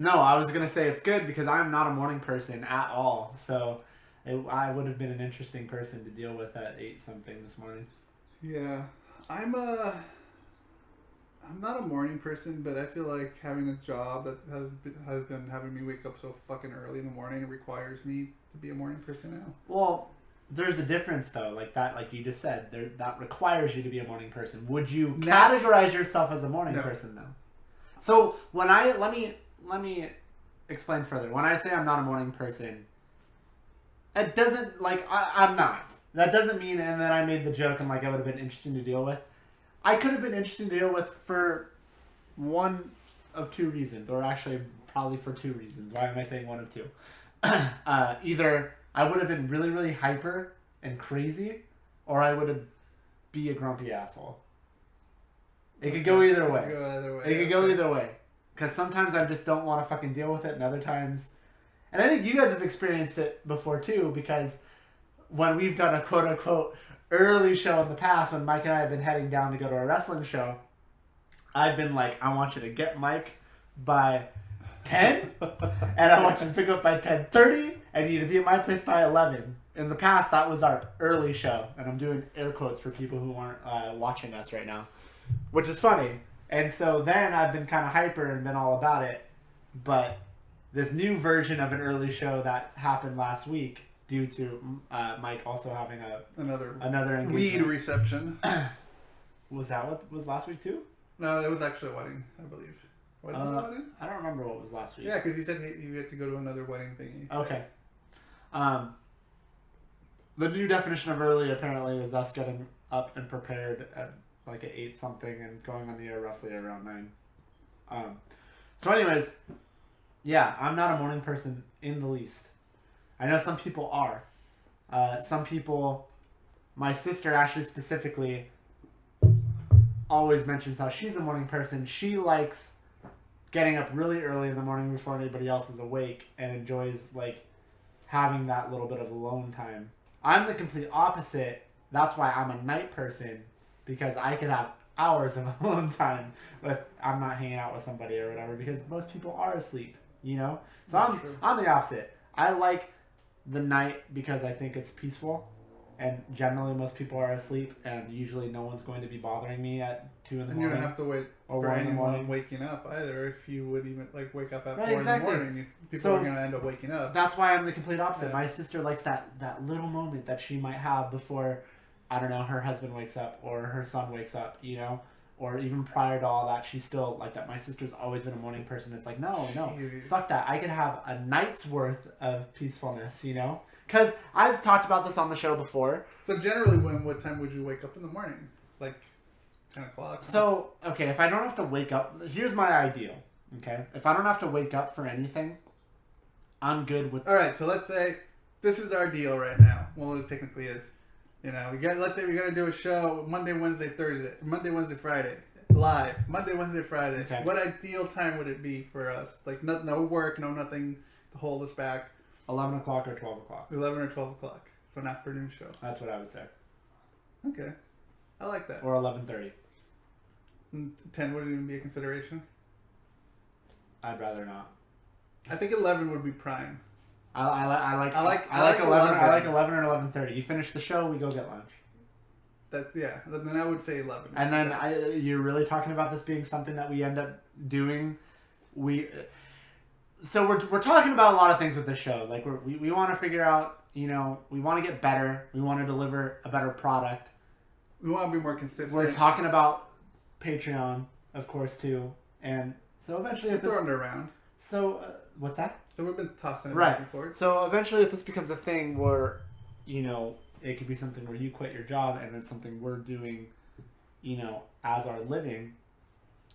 No, I was going to say it's good because I'm not a morning person at all. So I would have been an interesting person to deal with at 8-something this morning. Yeah. I'm not a morning person, but I feel like having a job that has been having me wake up so fucking early in the morning requires me to be a morning person now. Well, there's a difference though, like you just said, that requires you to be a morning person. Would you categorize yourself as a morning person though? So when let me explain further. When I say I'm not a morning person, it doesn't I'm not. That doesn't mean, and then I made the joke and like I would have been interesting to deal with. I could have been interesting to deal with for one of two reasons, or actually probably for two reasons. Why am I saying one of two? Either I would have been really, really hyper and crazy, or I would have be a grumpy asshole. It could go either way. It could go either way. Because sometimes I just don't want to fucking deal with it, and other times... And I think you guys have experienced it before too, because when we've done a quote-unquote early show in the past, when Mike and I have been heading down to go to a wrestling show, I've been like, I want you to get Mike by 10, and I want you to pick up by 10:30, and you to be at my place by 11. In the past, that was our early show, and I'm doing air quotes for people who aren't watching us right now, which is funny. And so then I've been kind of hyper and been all about it, but this new version of an early show that happened last week, due to Mike also having another engagement. Weed reception. Was that what was last week too? No, it was actually a wedding, I believe. Wedding? I don't remember what was last week. Yeah, because you said you had to go to another wedding thingy. Okay. The new definition of early apparently is us getting up and prepared at like at 8-something and going on the air roughly around 9. So anyways, yeah, I'm not a morning person in the least. I know some people are. Some people, my sister actually specifically always mentions how she's a morning person. She likes getting up really early in the morning before anybody else is awake and enjoys like having that little bit of alone time. I'm the complete opposite. That's why I'm a night person, because I could have hours of alone time if I'm not hanging out with somebody or whatever, because most people are asleep, you know? So I'm the opposite. I like the night because I think it's peaceful, and generally most people are asleep, and usually no one's going to be bothering me at 2 in the morning. And you don't have to wait for anyone waking up either. If you would even like wake up at 4 in the morning, people are going to end up waking up. That's why I'm the complete opposite. Yeah. My sister likes that little moment that she might have before, I don't know, her husband wakes up or her son wakes up, you know? Or even prior to all that, she's still like that. My sister's always been a morning person. It's like, no, fuck that. I could have a night's worth of peacefulness, you know? Because I've talked about this on the show before. So generally, what time would you wake up in the morning? Like 10 o'clock? So, okay, if I don't have to wake up, here's my ideal, okay? If I don't have to wake up for anything, I'm good with... All right, so let's say this is our deal right now. Well, it technically is. You know, let's say we got to do a show Monday, Wednesday, Friday, live. Monday, Wednesday, Friday. Okay. What ideal time would it be for us? Like, no work, no nothing to hold us back. 11 o'clock or 12 o'clock. 11 or 12 o'clock. So an afternoon show. That's what I would say. Okay. I like that. Or 11:30. 10 wouldn't even be a consideration? I'd rather not. I think 11 would be prime. I like 11. I like 11 or 11:30. You finish the show, we go get lunch. Then I would say 11. And then you're really talking about this being something that we end up doing. So we're talking about a lot of things with this show. Like we want to figure out, you know, we want to get better. We want to deliver a better product. We want to be more consistent. We're talking about Patreon, of course, too. And so eventually, throwing it around. So what's that? So we've been tossing it back and forth. So eventually, if this becomes a thing where, you know, it could be something where you quit your job and it's something we're doing, you know, as our living,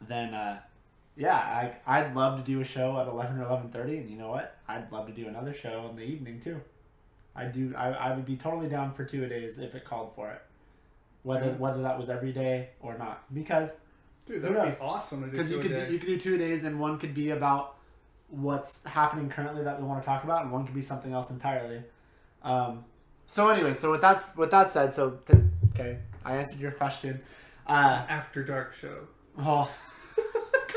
then I'd love to do a show at 11 or 11:30, and you know what? I'd love to do another show in the evening too. I would be totally down for 2-a-days if it called for it, whether that was every day or not. Because dude, that would be awesome to do. Because you could do 2-a-days, and one could be about what's happening currently that we want to talk about, and one could be something else entirely. So anyway, so with that said, okay, I answered your question. After dark show. Oh,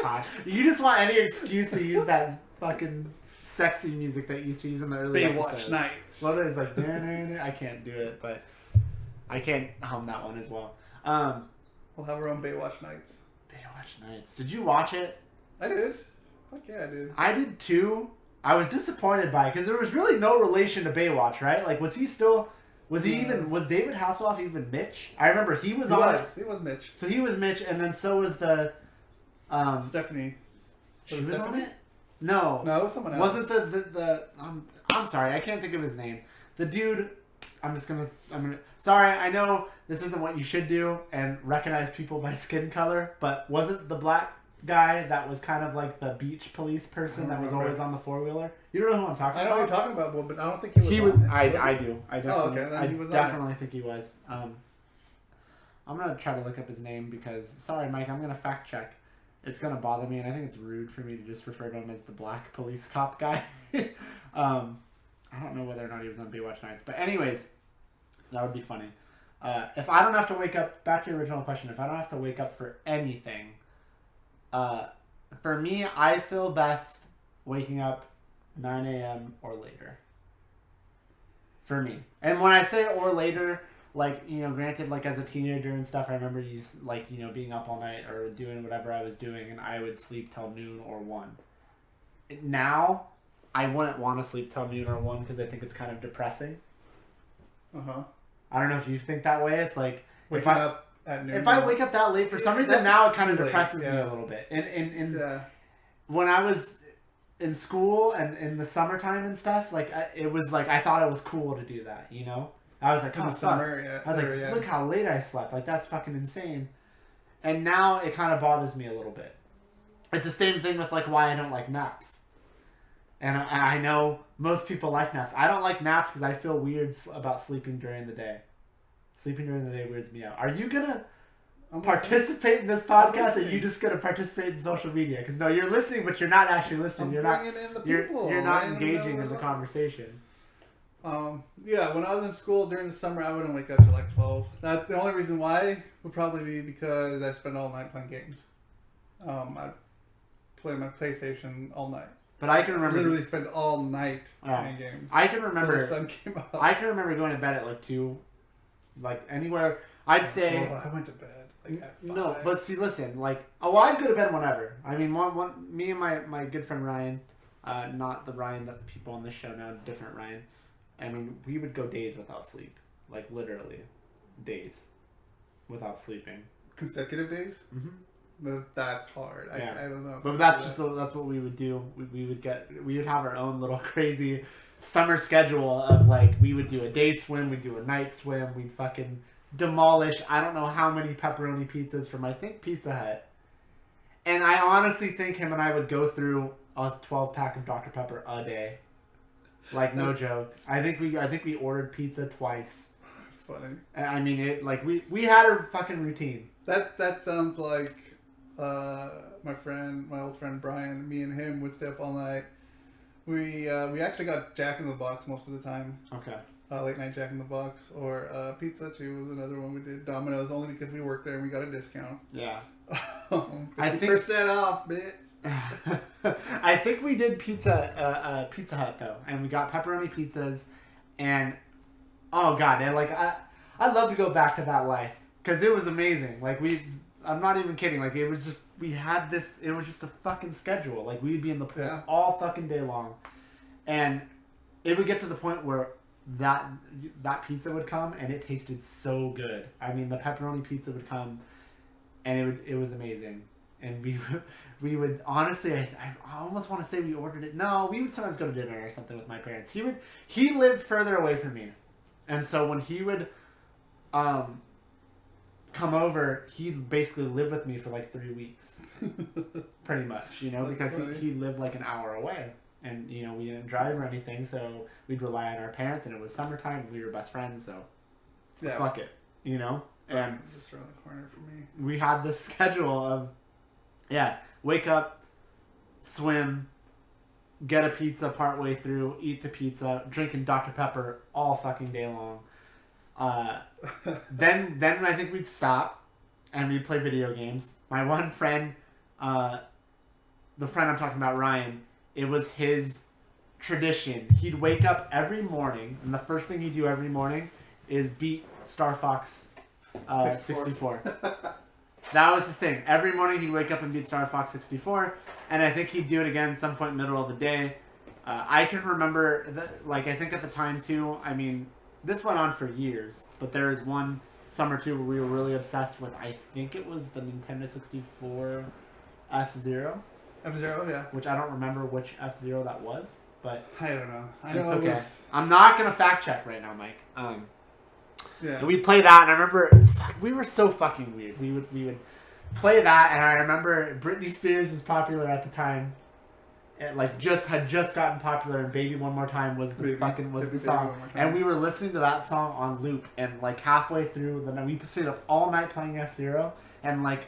God. You just want any excuse to use that fucking sexy music that you used to use in the early episodes. Baywatch Nights. What is like? I can't do it, but I can't hum that one as well. We'll have our own Baywatch Nights. Baywatch Nights. Did you watch it? I did. Fuck yeah, I did. I did too. I was disappointed by it because there was really no relation to Baywatch, right? Like, was he even, was David Hasselhoff even Mitch? I remember he was on it. He was Mitch. So he was Mitch, and then so was the, Stephanie. She was on it? No. No, it was someone else. Wasn't the I'm sorry, I can't think of his name. The dude, sorry, I know this isn't what you should do and recognize people by skin color, but wasn't the black guy that was kind of like the beach police person that was always on the four-wheeler? You don't know who I'm talking about? I know what you're talking about, but I don't think he was on it. I do. I definitely, okay, then he was definitely think he was. I'm going to try to look up his name because, sorry, Mike, I'm going to fact check. It's going to bother me, and I think it's rude for me to just refer to him as the black police cop guy. I don't know whether or not he was on Baywatch Nights. But anyways, that would be funny. If I don't have to wake up, back to your original question, if I don't have to wake up for anything, for me, I feel best waking up 9 a.m. or later. For me. And when I say or later, like, you know, granted, like, as a teenager and stuff, I remember like, you know, being up all night or doing whatever I was doing, and I would sleep till noon or 1. Now, I wouldn't want to sleep till noon or 1 because I think it's kind of depressing. Uh-huh. I don't know if you think that way. It's like, waking up at noon. If I wake up that late, for some reason now it kind of depresses me a little bit. And when I was in school and in the summertime and stuff, like, it was like, I thought it was cool to do that, you know? I was like, summer, I was like, look how late I slept. Like, that's fucking insane. And now it kind of bothers me a little bit. It's the same thing with, like, why I don't like naps. And I know most people like naps. I don't like naps because I feel weird about sleeping during the day. Sleeping during the day weirds me out. Are you going to participate in this podcast, or are you just going to participate in social media? Because, no, you're listening, but you're not actually listening. You're not engaging in the conversation. When I was in school during the summer, I wouldn't wake up till like 12. The only reason why would probably be because I spent all night playing games. I'd play my PlayStation all night. But I can remember literally spend all night playing games. I can remember the sun came out. I can remember going to bed at like 2, like anywhere. I'd say. I went to bed like at 5. No, but see, listen, like, I'd go to bed whenever. I mean, me and my good friend Ryan, not the Ryan that people on this show know, different Ryan. I mean, we would go days without sleep, like literally, days, without sleeping. Consecutive days. Mm-hmm. That's hard. Yeah. I don't know. But that's what we would do. We would have our own little crazy summer schedule of, like, we would do a day swim, we'd do a night swim, we'd fucking demolish I don't know how many pepperoni pizzas from, I think, Pizza Hut. And I honestly think him and I would go through a 12-pack of Dr. Pepper a day. Like, no joke. I think we ordered pizza twice. Funny. I mean, it, like, we had a fucking routine. That sounds like my old friend Brian. Me and him would stay up all night. We actually got Jack in the Box most of the time. Okay. Late night Jack in the Box, or Pizza too was another one we did. Domino's, only because we worked there and we got a discount. Yeah. 50% off, bitch. I think we did Pizza Hut though, and we got pepperoni pizzas, and oh god, I'd love to go back to that life because it was amazing. Like, I'm not even kidding. Like, it was just, it was just a fucking schedule. Like, we'd be in the pool all fucking day long, and it would get to the point where that pizza would come and it tasted so good. I mean, the pepperoni pizza would come, and it was amazing. And we would honestly, I almost want to say we ordered it. No, we would sometimes go to dinner or something with my parents. He lived further away from me, and so when he would come over, he'd basically live with me for like 3 weeks, pretty much, you know, because he lived like an hour away, and, you know, we didn't drive or anything, so we'd rely on our parents, and it was summertime, and we were best friends, so fuck it, you know. And just around the corner for me. We had this schedule of, wake up, swim, get a pizza partway through, eat the pizza, drinking Dr. Pepper all fucking day long. Then I think we'd stop and we'd play video games. My one friend, the friend I'm talking about, Ryan, it was his tradition. He'd wake up every morning, and the first thing he'd do every morning is beat Star Fox 64. That was his thing. Every morning he'd wake up and beat Star Fox 64, and I think he'd do it again some point in the middle of the day. I can remember, I think at the time too, I mean, this went on for years, but there was one summer too where we were really obsessed with, I think it was the Nintendo 64 F-Zero. F-Zero, yeah. Which I don't remember which F-Zero that was, but I don't know. It's okay. I'm not going to fact check right now, Mike. Yeah. And we'd play that, and I remember, we were so fucking weird. We would play that, and I remember Britney Spears was popular at the time. It had just gotten popular, and "Baby One More Time" was the song, and we were listening to that song on loop. And halfway through the night, we stayed up all night playing F-Zero, and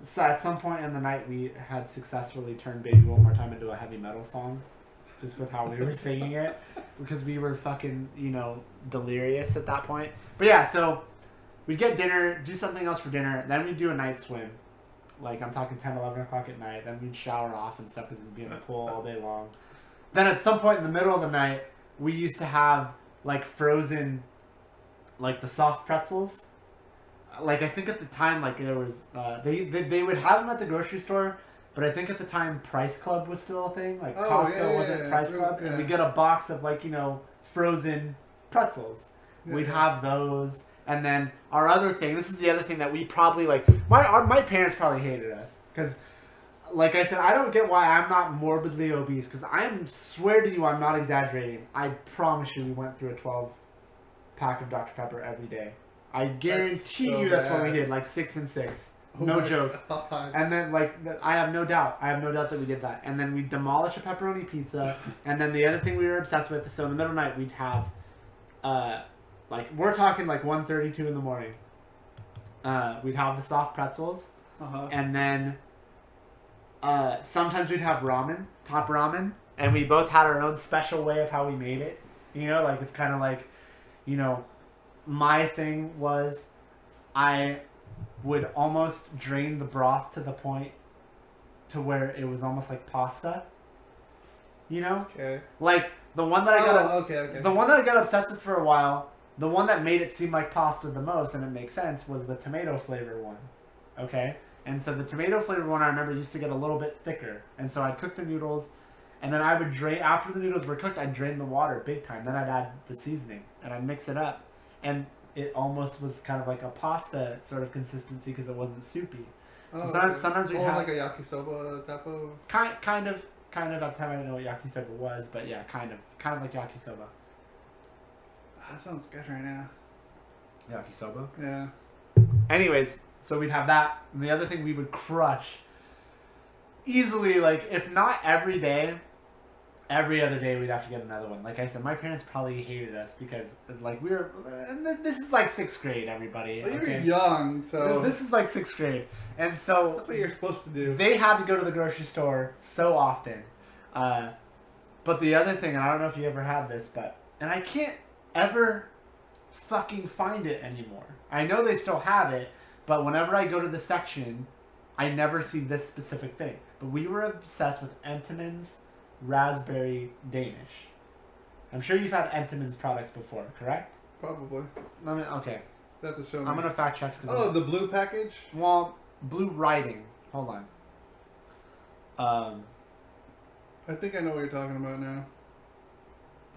so at some point in the night, we had successfully turned "Baby One More Time" into a heavy metal song, just with how we were singing it, because we were fucking delirious at that point. But yeah, so we'd get dinner, do something else for dinner, then we'd do a night swim. I'm talking 10, 11 o'clock at night. Then we'd shower off and stuff because we'd be in the pool all day long. Then at some point in the middle of the night, we used to have frozen, the soft pretzels. I think at the time, there was, they would have them at the grocery store, but I think at the time Price Club was still a thing. Costco wasn't Price Club. Yeah. And we'd get a box of frozen pretzels. Yeah. We'd have those. And then our other thing, this is the other thing that we probably, my parents probably hated us. Because, like I said, I don't get why I'm not morbidly obese. Because I swear to you, I'm not exaggerating. I promise you we went through a 12-pack of Dr. Pepper every day. I guarantee that's what we did, 6 and 6. No joke. God. And then, I have no doubt. That we did that. And then we'd demolish a pepperoni pizza. And then the other thing we were obsessed with, so in the middle of the night, we'd have... we're talking 1:32 in the morning. We'd have the soft pretzels, and then sometimes we'd have top ramen, and we both had our own special way of how we made it. It's kind of my thing was I would almost drain the broth to the point to where it was almost like pasta. Okay. The one that I got okay. The one that I got obsessed with for a while, the one that made it seem like pasta the most, and it makes sense, was the tomato flavor one. Okay? And so the tomato flavor one I remember used to get a little bit thicker. And so I'd cook the noodles, and then I would drain, after the noodles were cooked, I'd drain the water big time. Then I'd add the seasoning, and I'd mix it up. And it almost was kind of like a pasta sort of consistency because it wasn't soupy. So sometimes we'd have... like a yakisoba type of... Kind of. At the time I didn't know what yakisoba was, but yeah, kind of like yakisoba. That sounds good right now. Yakisoba? Yeah. Anyways, so we'd have that. And the other thing we would crush easily, if not every day, every other day we'd have to get another one. Like I said, my parents probably hated us because we were... And this is 6th grade, everybody. Well, you're young, so... This is 6th grade. And so... That's what you're supposed to do. They had to go to the grocery store so often. But the other thing, and I don't know if you ever had this, but... And I can't ever fucking find it anymore. I know they still have it, but whenever I go to the section, I never see this specific thing. But we were obsessed with Entenmann's Raspberry Danish. I'm sure you've had Entenmann's products before, correct? Probably. Okay. You have to show me. I'm going to fact check. The blue package? Well, blue writing. Hold on. I think I know what you're talking about now.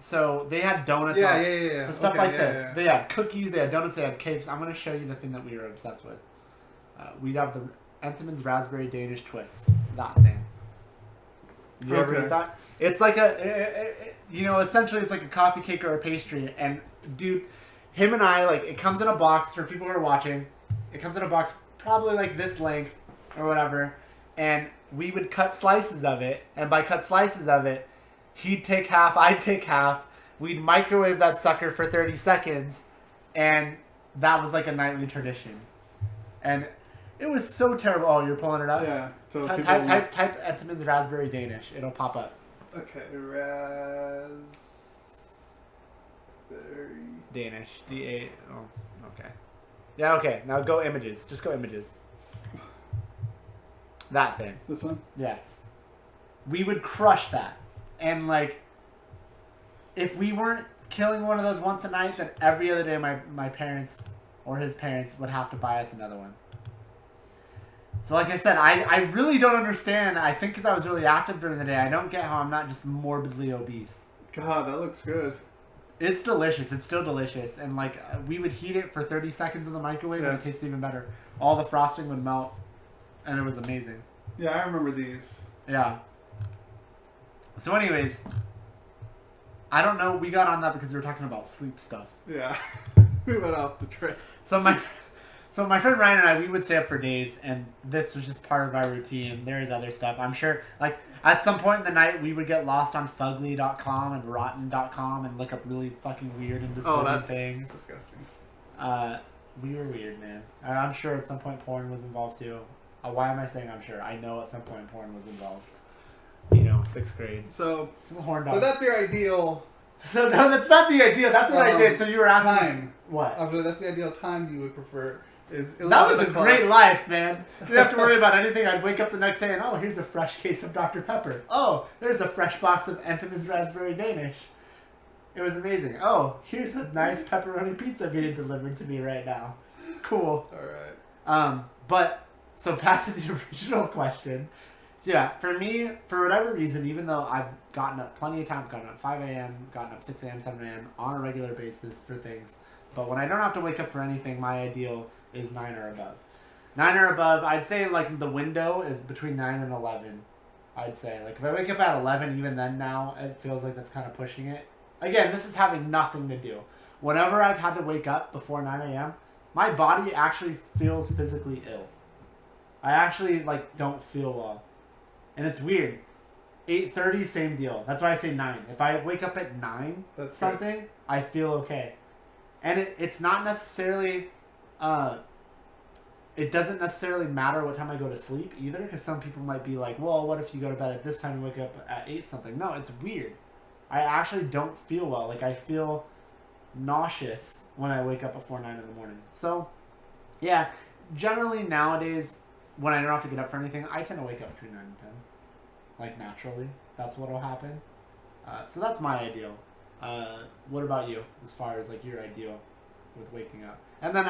So they had donuts. Yeah. So stuff like this. Yeah. They had cookies, they had donuts, they had cakes. I'm going to show you the thing that we were obsessed with. We'd have the Entenmann's Raspberry Danish Twist. That thing. Did you ever eat that? It's like essentially it's like a coffee cake or a pastry. And dude, him and I, it comes in a box for people who are watching. It comes in a box probably this length or whatever. And we would cut slices of it. And by cut slices of it, he'd take half, I'd take half. We'd microwave that sucker for 30 seconds. And that was a nightly tradition. And it was so terrible. Oh, you're pulling it up? Yeah. So type Entenmann's Raspberry Danish. It'll pop up. Okay. Raspberry Danish. D-A... Oh, okay. Yeah, okay. Now go images. Just go images. That thing. This one? Yes. we would crush that. And like, if we weren't killing one of those once a night, then every other day my parents or his parents would have to buy us another one. So like I said, I really don't understand. I think because I was really active during the day, I don't get how I'm not just morbidly obese. God, that looks good. It's delicious. It's still delicious. And like, we would heat it for 30 seconds in the microwave and it tasted even better. All the frosting would melt and it was amazing. Yeah, I remember these. Yeah. So anyways, I don't know. We got on that because we were talking about sleep stuff. Yeah. We went off the trail. So my friend Ryan and I, we would stay up for days, and this was just part of our routine. There's other stuff. I'm sure, like, at some point in the night, we would get lost on fugly.com and rotten.com and look up really fucking weird and disturbing things. Disgusting. We were weird, man. I'm sure at some point porn was involved, too. Why am I saying I'm sure? I know at some point porn was involved. You know, 6th grade. So horn dogs. So that's your ideal. So no, that's not the ideal. That's what I did. So you were asking time. What? That's the ideal time you would prefer. That was a great life, man. Didn't have to worry about anything. I'd wake up the next day and, oh, here's a fresh case of Dr. Pepper. Oh, there's a fresh box of Entenmann's Raspberry Danish. It was amazing. Oh, here's a nice pepperoni pizza being delivered to me right now. Cool. All right. But, so back to the original question. Yeah, for me, for whatever reason, even though I've gotten up plenty of times, gotten up 5 a.m., gotten up 6 a.m., 7 a.m. on a regular basis for things, but when I don't have to wake up for anything, my ideal is 9 or above. 9 or above, I'd say like the window is between 9 and 11. I'd say. Like if I wake up at 11, even then now, it feels like that's kind of pushing it. Again, this is having nothing to do. Whenever I've had to wake up before 9 a.m., my body actually feels physically ill. I actually like don't feel well. And it's weird. 8:30, same deal. That's why I say 9. If I wake up at 9 That's something, good. I feel okay. And it's not necessarily... it doesn't necessarily matter what time I go to sleep either, because some people might be like, well, what if you go to bed at this time and wake up at 8 something? No, it's weird. I actually don't feel well. Like, I feel nauseous when I wake up before 9 in the morning. So, yeah, generally nowadays, when I don't have to get up for anything, I tend to wake up between 9 and 10. Like, naturally. That's what'll happen. So that's my ideal. What about you, as far as, like, your ideal with waking up? And then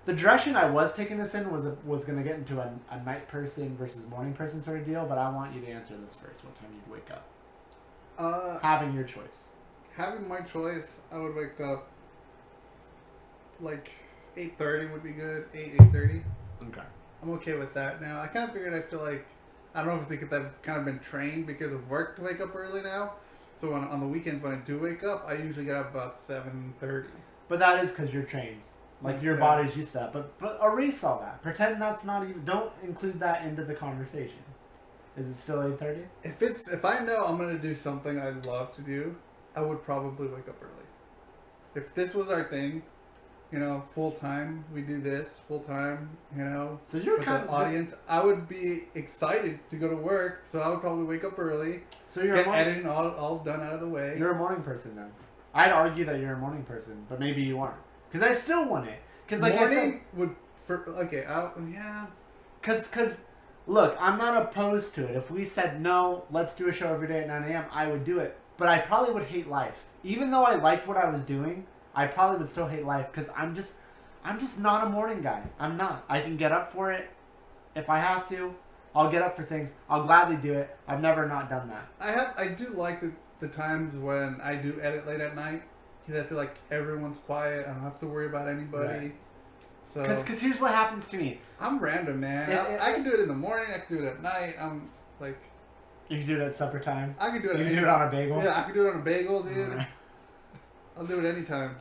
the direction I was taking this in was going to get into a night person versus morning person sort of deal, but I want you to answer this first. What time you'd wake up? Having your choice. Having my choice, I would wake up like 8:30 would be good. 8:30. Okay. I'm okay with that now. I kind of figured, I feel like, I don't know if it's because I've kind of been trained because of work to wake up early now. So on the weekends when I do wake up, I usually get up about 7:30. But that is because you're trained. Like, your body's used to that. But erase all that. Pretend that's not even... Don't include that into the conversation. Is it still 8:30? If I know I'm going to do something I love to do, I would probably wake up early. If this was our thing, you know, full time, we do this full time, you know, so you're with kind the of audience, I would be excited to go to work, so I would probably wake up early, so you're get editing all done out of the way. You're a morning person then. I'd argue that you're a morning person, but maybe you aren't. Because I still want it. Because like morning I said, would yeah. Because look, I'm not opposed to it. If we said no, let's do a show every day at 9 a.m., I would do it. But I probably would hate life. Even though I liked what I was doing, I probably would still hate life because I'm just not a morning guy. I'm not. I can get up for it if I have to. I'll get up for things. I'll gladly do it. I've never not done that. I do like the times when I do edit late at night because I feel like everyone's quiet. I don't have to worry about anybody. Right. So because here's what happens to me. I'm random, man. I can do it in the morning. I can do it at night. I'm like. You can do it at supper time. I can do it. You can do it on a bagel. Yeah, I can do it on a bagel, dude. Right. I'll do it anytime.